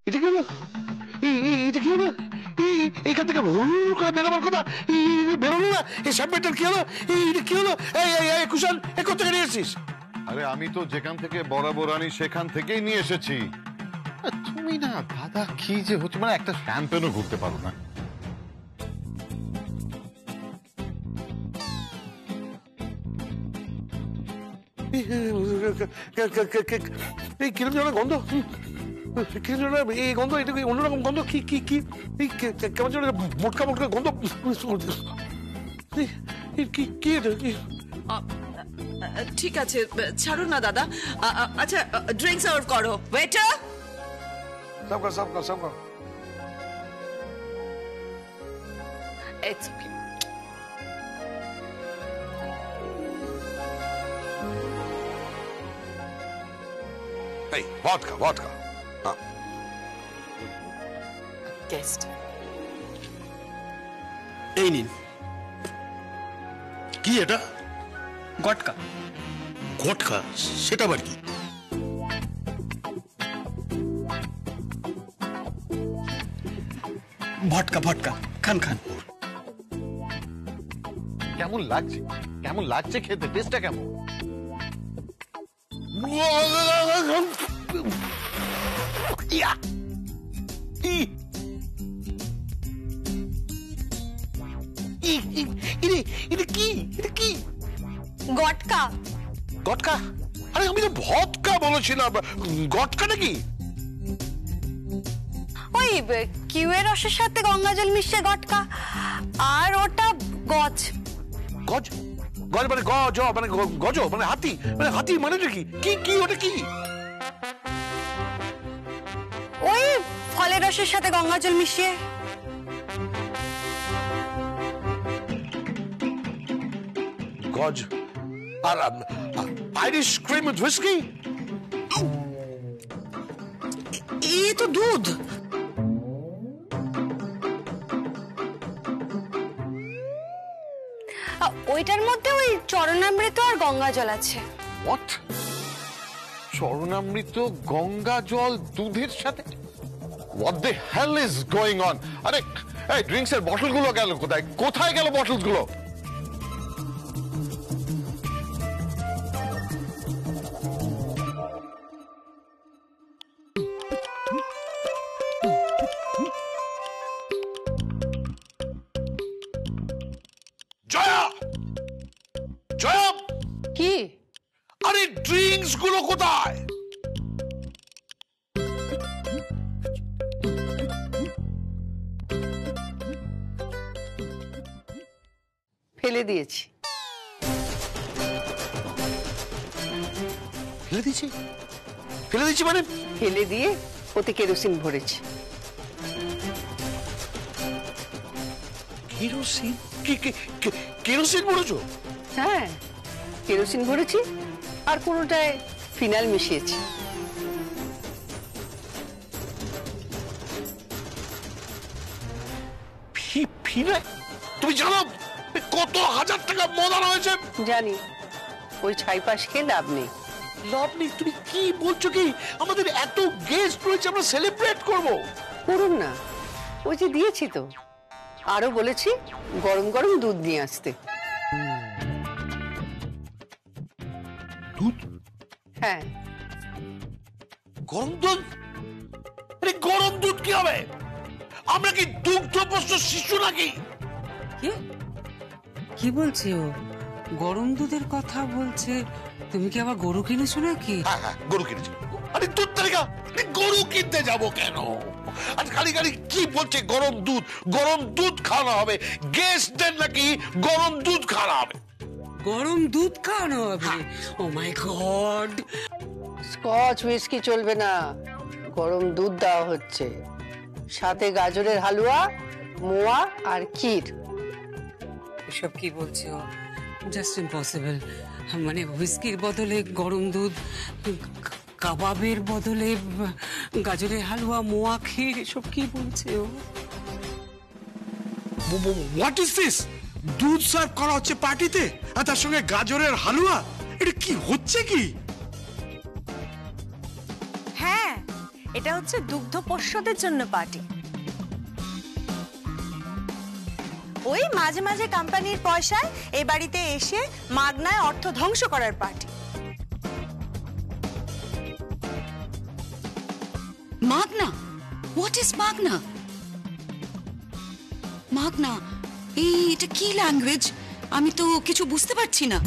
এটা কি হলো? এটা কি হলো? এখান থেকে বেরোবার কথা বেরোলো না। এই স্যাম্পেটার কি হলো? এটা কি হলো? কুশল কোথেকে নিয়ে এসেছিস? আরে আমি তো যেখান থেকে বরাবর আনি সেখান থেকেই নিয়ে এসেছি। তুমি না দাদা কি যে হচ্ছে, মানে একটা শ্যাম্পেনও ঘুরতে পারো না। এই কিরম যেন গন্ধ, এই গন্ধ, এটা অন্যরকম গন্ধ। কি কি কি কেমন যেন মোটকা মোটকা গন্ধ। কি এটা? ঠিক আছে, ছাড়ো না দাদা। আচ্ছা, ড্রিঙ্ক সার্ভ করো। ওয়েটার, সব এই ভদকা গেস্ট। এই নিন। কি এটা? গটকা। ঘটকা? সেটা আবার কি? ভটকা ভটকা, খান খান। কেমন লাগছে? কেমন লাগছে খেতে? টেস্টটা কেমন? গটকা। গটকা? আরে আমি তো ভদকা বলেছিলাম। গটকা নাকি? ওই কিউয়ের রসের সাথে গঙ্গা জল মিশিয়ে গটকা, আর ওটা গজ। গজ? গজ মানে গজ মানে গজ মানে হাতি, মানে হাতি মানে কি? কি কি ওটা কি? ওই ফলের রসের সাথে গঙ্গা জল মিশিয়ে। গজ আর আইরিশ ক্রিম উইথ হুইস্কি? এই তো দুধ। ওইটার মধ্যে ওই চরণামৃত আর গঙ্গা জল আছে। হোয়াট? চরণামৃত গঙ্গা জল দুধের সাথে? What the hell is going on? আরে এই ড্রিঙ্কস এর বটল গুলো গেল কোথায়? কোথায় গেল বটল গুলো? কি? আরে ড্রিঙ্কস গুলো কোথায়? ফেলে দিয়েছি। ফেলে দিয়েছি? ফেলে দিয়েছি মানে? ফেলে দিয়ে ওতে কেরোসিন ভরেছি। কেরোসিন? কেরোসিন ভরেছো? হ্যাঁ, কেরোসিন ভরেছি, আর কোনোটায় ফিনাইল মিশিয়েছি। ফিনাইল? তুমি জানো কত হাজার টাকা মদান হয়েছে? জানি, ওই ছাইপাশ খেয়ে লাভ নেই। লাভ নেই? তুমি কি বলছো? কি আমাদের এত গেস্ট রয়েছে, আমরা সেলিব্রেট করবো। করুন না, ওই যে দিয়েছি তো। আরো বলেছি গরম গরম দুধ নিয়ে আসতে। দুধ? হ্যাঁ। গরম দুধ? আরে গরম দুধ কি হবে? আমরা কি দুগ্ধপোষ্য শিশু নাকি? কি বলছে ও? গরম দুধের কথা বলছে। তুমি কি আবার গরু কিনেছো নাকি? হ্যাঁ, গরু কিনেছি। আরে দুধ তালিকা, গরু কিনতে যাব কেন? আর খালি খালি কি বলছে গরম দুধ? গরম দুধ খাওয়ানো হবে গেস্টদের, নাকি গরম দুধ খাওয়ানো হবে? গরম দুধ খাওয়ানো হবে? ও মাই গড! স্কচ হুইস্কি চলবে না, গরম দুধ দেওয়া হচ্ছে, সাথে গাজরের হালুয়া, মোয়া আর ক্ষীর। এসব কি বলছে ও? Just impossible. মানে হুইস্কির বদলে গরম দুধ? কাবাবের বদলে গাজরের হালুয়া মোয়া ক্ষীর এসব কি বলছে ও? What is this? দুধ সার্ভ করা হচ্ছে পার্টিতে আর তার সঙ্গে গাজরের হালুয়া? এটা কি হচ্ছে কি? হ্যাঁ, এটা হচ্ছে দুগ্ধ পোষ্যদের জন্য পার্টি। ওই মাঝে মাঝে কোম্পানির পয়সায় এই বাড়িতে এসে মাগনায় অর্থ ধ্বংস করার পার্টি। মাগনা? হোয়াট ইজ মাগনা? মাগনা এটা কি ল্যাঙ্গুয়েজ? আমি তো কিছু বুঝতে পারছি না।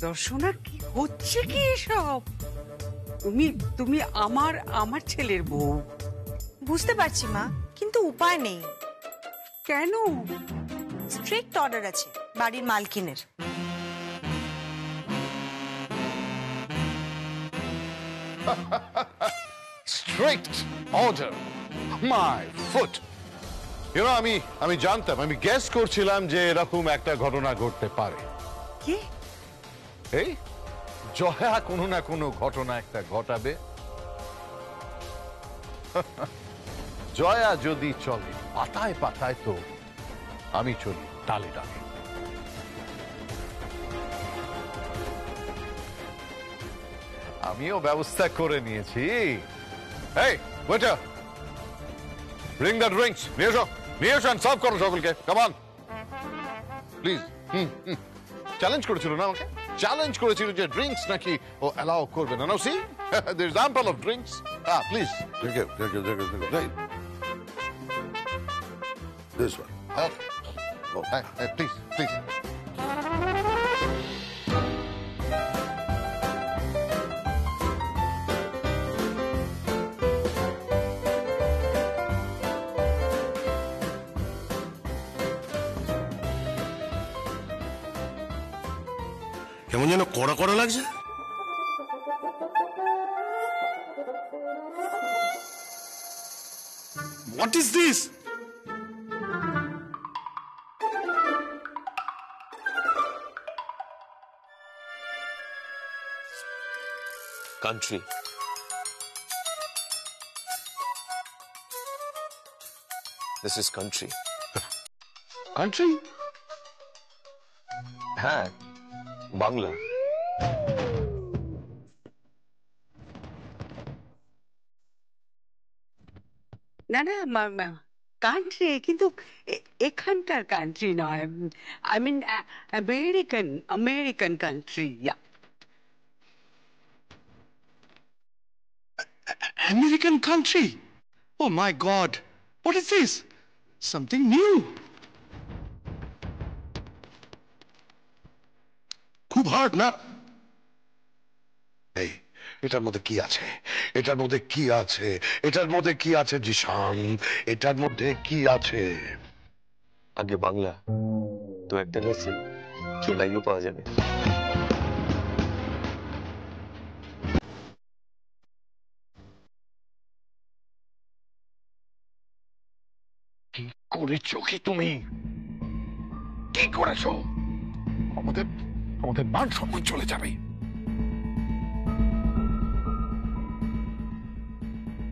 দর্শনা, কি হচ্ছে কি এসব? তুমি আমার ছেলের বউ। বুঝতে পারছি মা, কিন্তু উপায় নেই। কেন? স্ট্রিক্ট অর্ডার আছে বাড়ির মালকিনের। Strict order, my foot. আমি জানতাম, আমি গেস করছিলাম যে এরকম একটা ঘটনা ঘটতে পারে। কি? এই জয়া কোনো না কোনো ঘটনা একটা ঘটাবে। জয়া যদি চলে পাতায় পাতায়, তো আমি চলি ডালে ডালে। আমিও ব্যবস্থা করে নিয়েছি। এই ওয়েটার, ব্রিং দ্য ড্রিঙ্কস। নিয়ে এসো, সার্ভ করো সকলকে। Come on please. চ্যালেঞ্জ করেছিল না আমাকে, চ্যালেঞ্জ করেছিল যে ড্রিঙ্কস নাকি ও অ্যালাউ করবে না। Now see, there is ample of drinks. Please Take it. Right. This one. Please. কেমন যেন কড়া কড়া লাগছে। What is this? Country. This is country. Country? হ্যাঁ, বাংলা। না, কান্ট্রি, কিন্তু এখানকার কান্ট্রি নয়। I mean American country. American country? Oh my God! What is this? Something new. খুব হার্ড না? এই এটার মধ্যে কি আছে? এটার মধ্যে কি আছে জিশান? এটার মধ্যে কি আছে? আগে বাংলা তো একটা আছে, চুলাইও পাওয়া যাবে। কি করেছো কি তুমি? কি করেছো? আমাদের মান সম্মান চলে যাবে।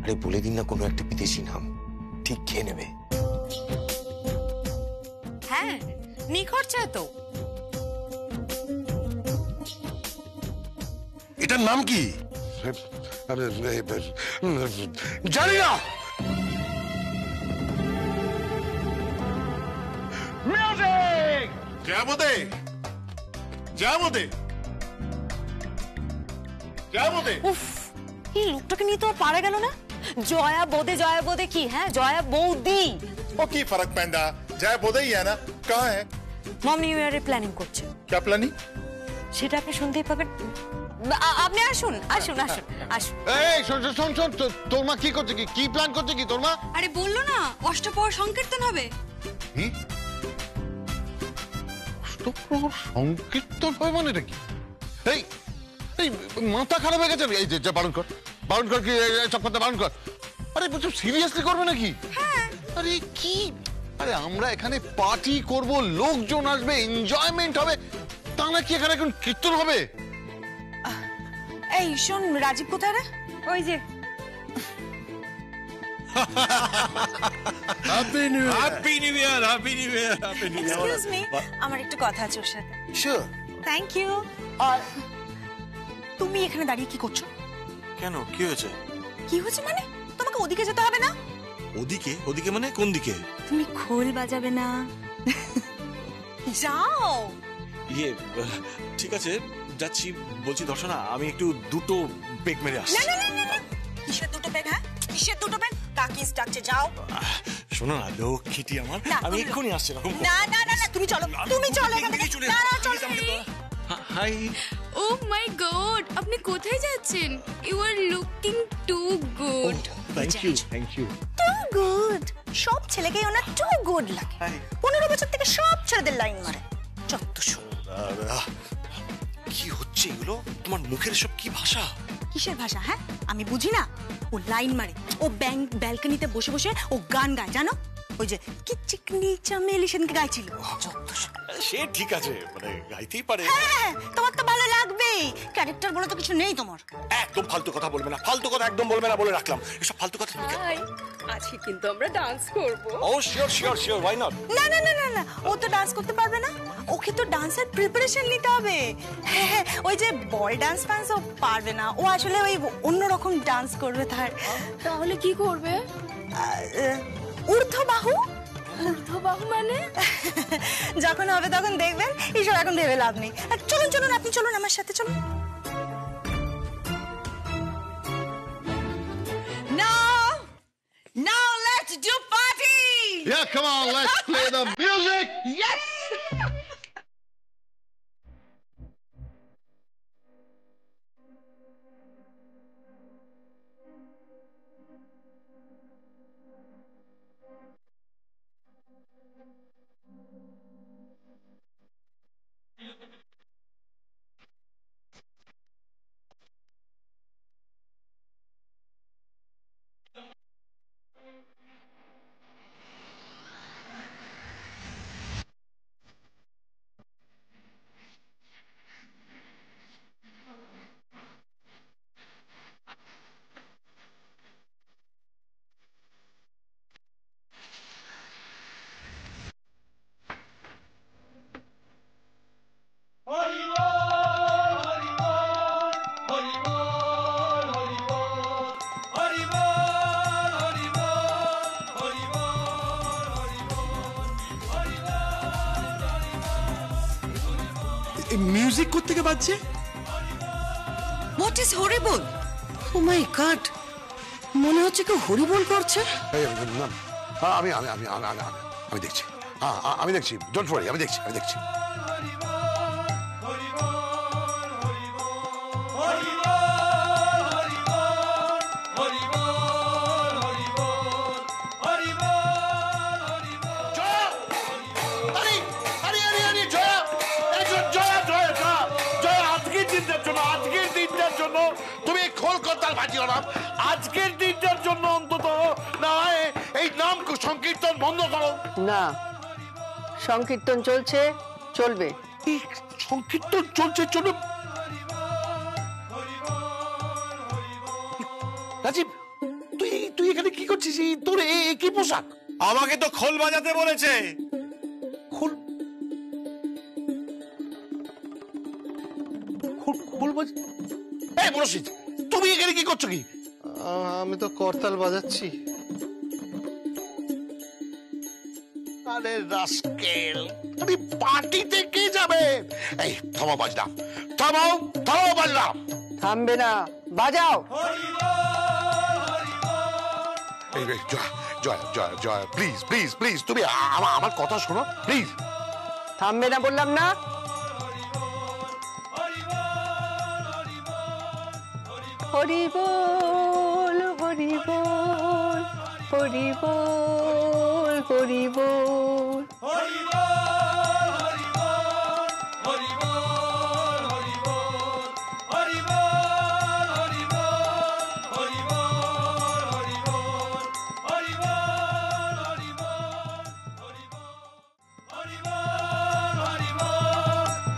আরে বলে দিন না, কোনো একটা বিদেশি নাম, ঠিক খেয়ে নেবে। হ্যাঁ, নিখরচা তো। এটার নাম কি? জানি না। মিউজিক! জয়াবদে, উফ, এই লোকটাকে নিয়ে তো আর পারা গেল না। জয়া বোদে কি? হ্যাঁ, জয়া বৌদি। वो की फर्क पैंदा, जय बोधे ही है ना। कहाँ है? মম নিউ ইয়ারে প্ল্যানিং করছে। क्या प्लानिंग? সেটা আপনি শুনতেই পাবেন। আপনি আসুন। এই শোন, তোর মা কি করছে? কি প্ল্যান করছে কি তোর মা? আরে বললো না অষ্টপ্রহর সংকীর্তন হবে। কি অষ্টপ্রহর সংকীর্তন হয় মানে কি? এই মাথা খারাপ হয়ে গেছে। এই যে বারণ কর কি সব কথা বারণ কর। আরে বলছো সিরিয়াসলি করবে নাকি? আরে কি, আরে আমরা এখানে পার্টি করব, লোকজন আসবে, এনজয়মেন্ট হবে, তা না কি এখানে এখন কীর্তন হবে? এই শোন, রাজীব কোথায় রে? ওই যে happy new year, happy new year, happy new year, happy new year. Excuse me, আমার একটু কথা আছে ওর সাথে। শিওর। Thank you. আর তুমি এখানে দাঁড়িয়ে কি করছো? কেন, কি হয়েছে? কি হয়েছে মানে? তোমাকে ওদিকে যেতে হবে না? ওদিকে? ওদিকে মানে কোন দিকে? তুমি খোল বাজাবে না? যাও। ইয়ে, ঠিক আছে যাচ্ছি। বলছি দর্শনা, আমি একটু দুটো পেক মেরে আসছি। না না না না, কিসের দুটো ব্যাগ? হ্যাঁ, কিসের দুটো ব্যাগ? কাকিস ডাকছে, যাও। শোনো না, লক্ষ্মীটি আমার, আমি এক্ষুনি আসছি। না না না না, তুমি চলো, তুমি চলো এখান থেকে। না না, চলো। হাই। ও মাই গড, আপনি কোথায় যাচ্ছেন? You are looking too good. Thank you, thank you. Too good, সব ছেলেকেই ওনার টু গুড লাগে। 15 বছর থেকে সব ছেলেদের লাইন মারে। যত সব কি হচ্ছে এগুলো? তোমার মুখের সব কি ভাষা? কিসের ভাষা? হ্যাঁ, আমি বুঝি না। ও লাইন মারে, ও ব্যালকনিতে বসে বসে ও গান গায়, জানো? ওই যে কি চিকনি চামেলি সেদিনকে গাইছিল। সে ঠিক আছে, মানে গাইতেই পারে। হ্যাঁ, তোমার তো ভালো লাগবেই। ক্যারেক্টার বলে তো কিছু নেই তোমার। একদম ফালতু কথা বলবে না, ফালতু কথা একদম বলবে না বলে রাখলাম। এসব ফালতু কথা তুমি কেন? আজকে কিন্তু আমরা ডান্স করব। ও sure sure sure, why not? না না না না না, ও তো ডান্স করতে পারবে না। ওকে তো ডান্সের প্রিপারেশন নিতে হবে। হ্যাঁ, ওই যে বল ডান্স ফ্যান্স ও পারবে না। ও আসলে ওই অন্যরকম ডান্স করবে। তাহলে কি করবে? ঊর্ধ্ববাহু। ঊর্ধ্ববাহু মানে? যখন হবে তখন দেখবেন। এইসব এখন ভেবে লাভ নেই। চলুন চলুন, আপনি চলুন আমার সাথে, চলুন। Now let's do party. Yeah, come on, let's play the music. Yes. Music কোত্থেকে বাজছে? What is horrible? Oh my God, মনে হচ্ছে কেউ হরিবল করছে। আমি আমি আমি আমি দেখছি। আমি দেখছি, ডোন্ট ওয়ারি, আমি দেখছি। তুমি কলকাতার বাজিও না, আজকের দিনটার জন্য অন্তত না হয় এই নাম সংকীর্তন বন্ধ করো। না, সংকীর্তন চলছে, চলবে। সংকীর্তন চলবে। রাজীব, তুই এখানে কি করছিস? তোর কি পোশাক? আমাকে তো খোল বাজাতে বলেছে। খোল বাজা? এই মনসিজ, তুমি এখানে কি করছো? কি? আমি তো করতাল বাজাচ্ছি। আরে রাস্কেল, তুমি পার্টিতে কে যাবে? এই থামো বাজনা, থামো বাজনা। থামবে না, বাজাও। এই জয় প্লিজ তুমি আমার কথা শোনো প্লিজ। থামবে না বললাম না? হরি বল, হরি বল, হরি বল, হরি বল।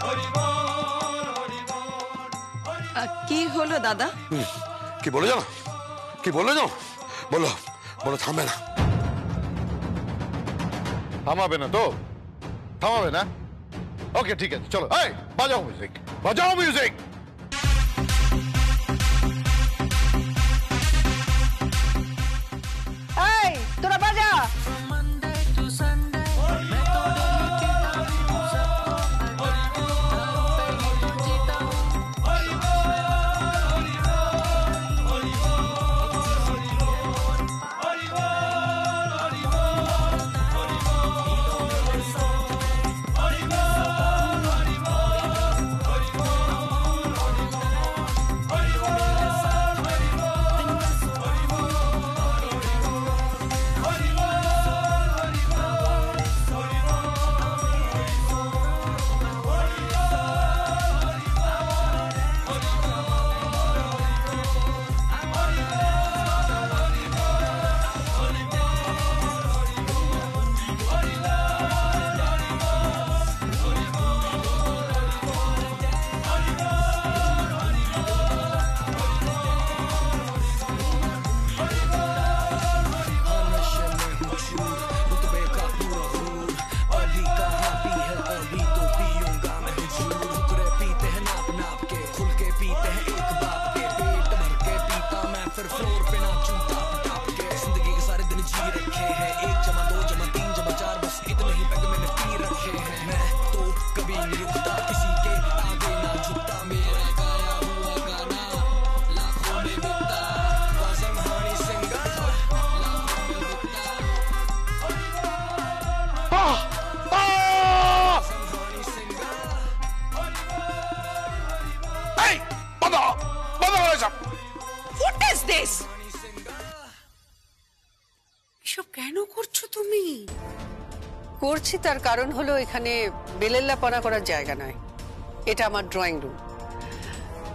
Hori Bol, কি হলো দাদা? কি বলে জানো? কি বললো জানো? বলো বলো, থামবে না। থামাবে না তো? থামাবে না? ওকে ঠিক আছে, চলো এই বাজাও মিউজিক, বাজাও মিউজিক। এই তোরা বাজা। এসব কেন করছো তুমি? করছি তার কারণ হলো এখানে বেলেল্লাপনা করার জায়গা নয়, এটা আমার ড্রয়িং রুম।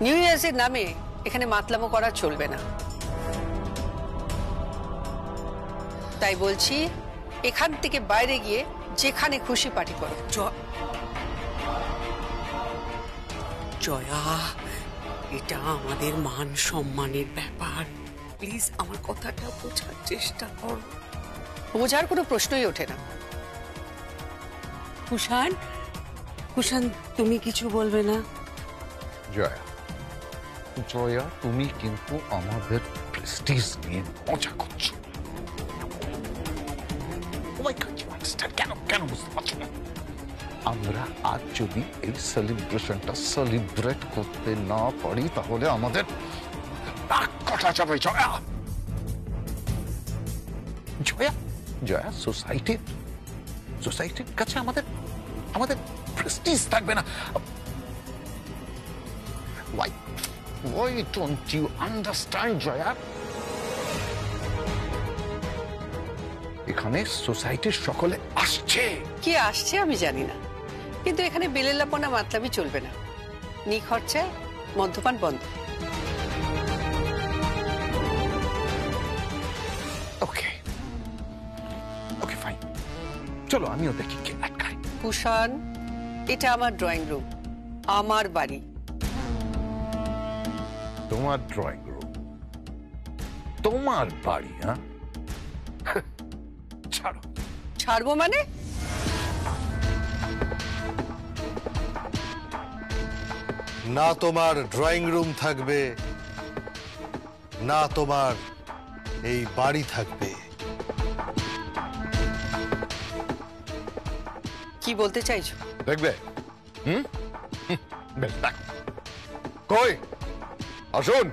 নিউ ইয়ার্সের নামে এখানে মাতলামো করা চলবে না। তাই বলছি এখান থেকে বাইরে গিয়ে যেখানে খুশি পার্টি করো। জয়া, এটা আমাদের মান সম্মানের ব্যাপার, প্লিজ আমার কথাটা বোঝার চেষ্টা করো। বোঝার কোনো প্রশ্নই ওঠে না। কুষাণ, কুষাণ তুমি কিছু বলবে না? জয়া, জয়া তুমি কিন্তু আমাদের প্রেস্টিজ নিয়ে মজা করছো। কেন কেন বুঝতে পারছো না? আমরা আজ যদি এই সেলিব্রেশনটা সেলিব্রেট করতে না পারি তাহলে আমাদের নাক কাটা যাবে। জয়া, জয়া, জয়া, সোসাইটির কাছে আমাদের আমাদের প্রেস্টিজ থাকবে না। Why don't you understand, Jaya? এখানে সোসাইটির সকলে আসছে। কি আসছে আমি জানি না, কিন্তু এখানে বেলেল্লাপনা মাতলামি চলবে না। নিখরচায় মদ্যপান বন্ধ। ওকে ওকে ফাইন, চলো আমিও দেখি কে আটকায়। কুষাণ, এটা আমার ড্রয়িং রুম, আমার বাড়ি। তোমার ড্রয়িং রুম, তোমার বাড়ি? হ্যাঁ, ছাড়ো। ছাড়বো মানে? না তোমার ড্রয়িং রুম থাকবে, না তোমার এই বাড়ি থাকবে। কি বলতে চাইছো? দেখবে? বেশ, দেখ। কই আসুন।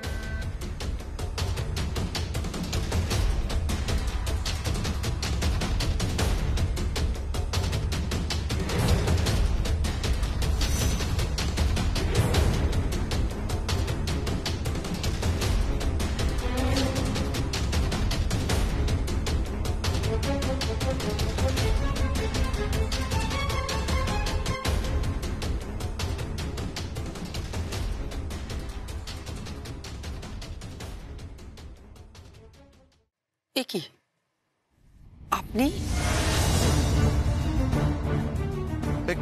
এ কি আপনি?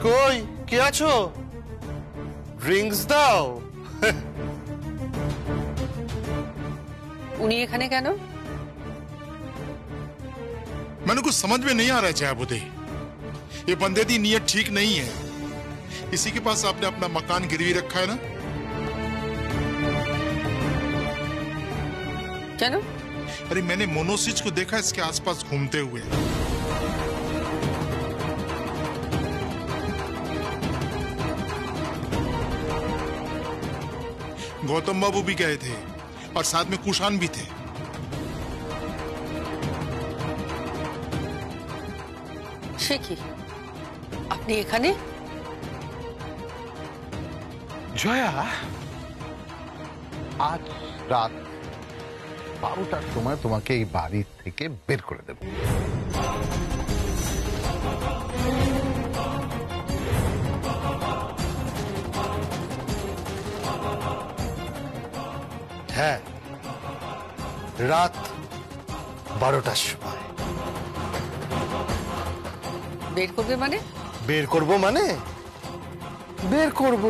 কই কে আছো? ড্রিঙ্কস দাও। উনি এখানে কেন? मैंने कुछ समझ में नहीं आ रहा है जयाबुदे। ये बंदे की नीयत ठीक नहीं है। इसी के पास आपने अपना मकान गिरवी रखा है ना? चलो। अरे मैंने मोनोसिच को देखा इसके आसपास घूमते हुए। गौतम बाबू भी गए थे और साथ में कुशान भी थे। সে কি, আপনি এখানে? জয়া, আজ রাত 12টার সময় তোমাকে এই বাড়ি থেকে বের করে দেব। হ্যাঁ, রাত 12টার সময়। বের করবে মানে? বের করব মানে বের করব।